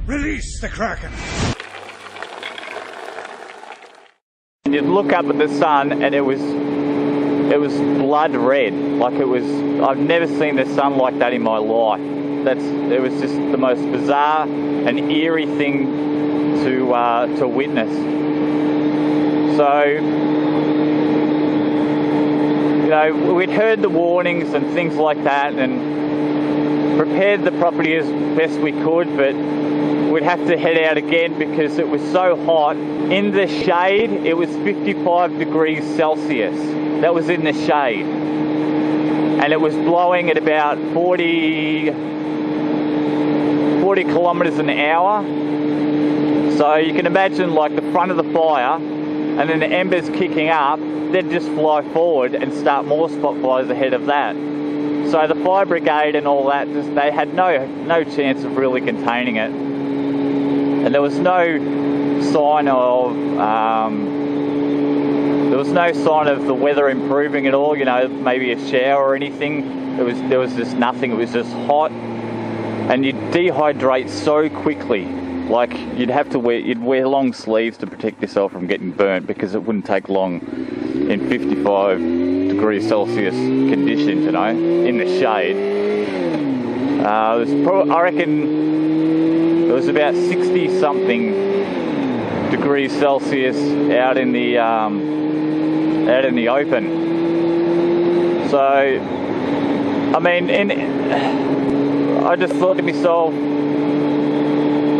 Release the Crackn! You'd look up at the sun and it was blood red. Like I've never seen the sun like that in my life. It was just the most bizarre and eerie thing to witness. So, you know, we'd heard the warnings and things like that and prepared the property as best we could, but we'd have to head out again because it was so hot. In the shade, it was 55 degrees Celsius. That was in the shade. And it was blowing at about 40 kilometers an hour. So you can imagine like the front of the fire and then the embers kicking up, they'd just fly forward and start more spot fires ahead of that. So the fire brigade and all that, they had no chance of really containing it. And there was no sign of the weather improving at all, you know, maybe a shower or anything. There was just nothing. It was just hot, and you'd dehydrate so quickly. Like you'd wear long sleeves to protect yourself from getting burnt because it wouldn't take long in 55 degrees Celsius conditions, you know, in the shade. I reckon it was about 60 something degrees Celsius out in the open. So, I mean, I just thought to myself,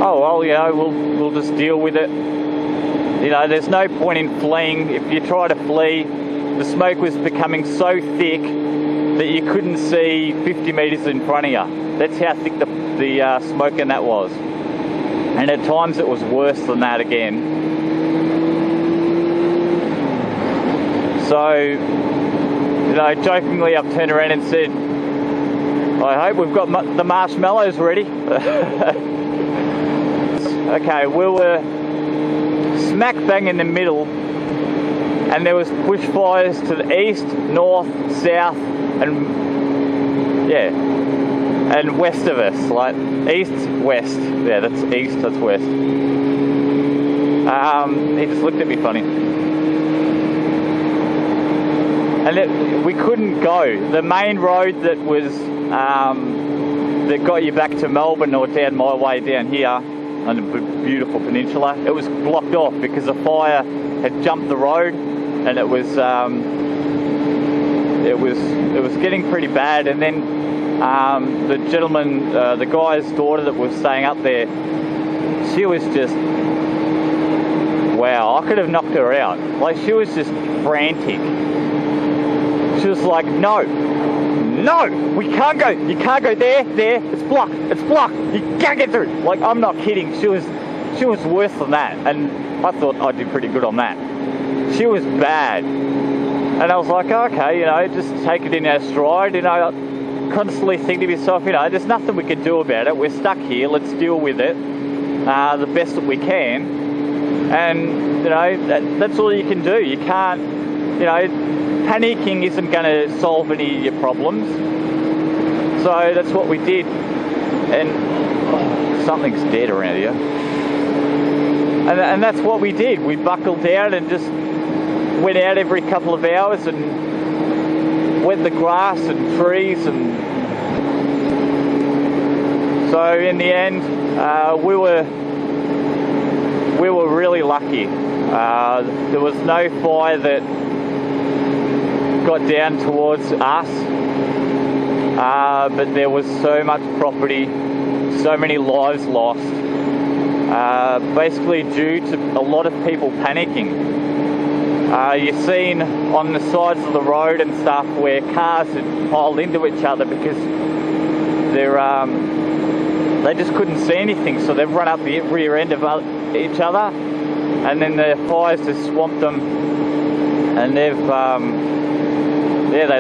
oh well, you know, we'll just deal with it. You know, there's no point in fleeing. If you try to flee, the smoke was becoming so thick that you couldn't see 50 meters in front of you. That's how thick the smoke in that was. And at times it was worse than that again. So, you know, jokingly I've turned around and said, I hope we've got the marshmallows ready. Okay, we were smack bang in the middle, and there was bushfires to the east, north, south, and west of us, like east, west. Yeah, that's east, that's west. He just looked at me funny. And we couldn't go. The main road that was that got you back to Melbourne or down my way down here on the beautiful peninsula, it was blocked off because the fire had jumped the road, and it was getting pretty bad. And then the gentleman, the guy's daughter that was staying up there, she was just, wow, I could have knocked her out. Like, she was just frantic. She was like, no, we can't go. You can't go there, it's blocked. You can't get through. Like, I'm not kidding. She was worse than that. And I thought I'd do pretty good on that. She was bad. And I was like, okay, you know, just take it in our stride. You know, constantly think to myself, you know, there's nothing we can do about it. We're stuck here. Let's deal with it the best that we can. And, you know, that's all you can do. You can't, you know, panicking isn't going to solve any of your problems. So that's what we did. And something's dead around here. And that's what we did. We buckled down and just went out every couple of hours and wet the grass and trees. And so in the end, we were really lucky. There was no fire that got down towards us, but there was so much property, so many lives lost, basically due to a lot of people panicking. You've seen on the sides of the road and stuff where cars had piled into each other because they just couldn't see anything, so they've run up the rear end of each other, and then the fires just swamped them, and they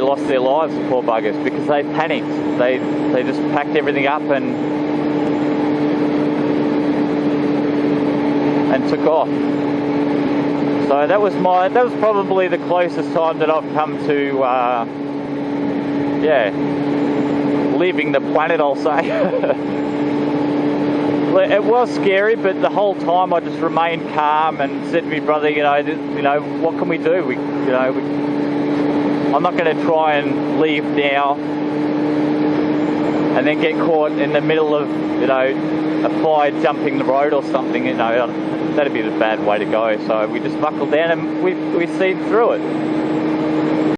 lost their lives, the poor buggers, because they panicked. They just packed everything up and took off. So that was probably the closest time that I've come to leaving the planet, I'll say. It was scary, but the whole time I just remained calm and said to my brother, you know, what can we do? I'm not going to try and leave now and then get caught in the middle of, a fire jumping the road or something. That'd be the bad way to go. So we just buckled down and we seen through it.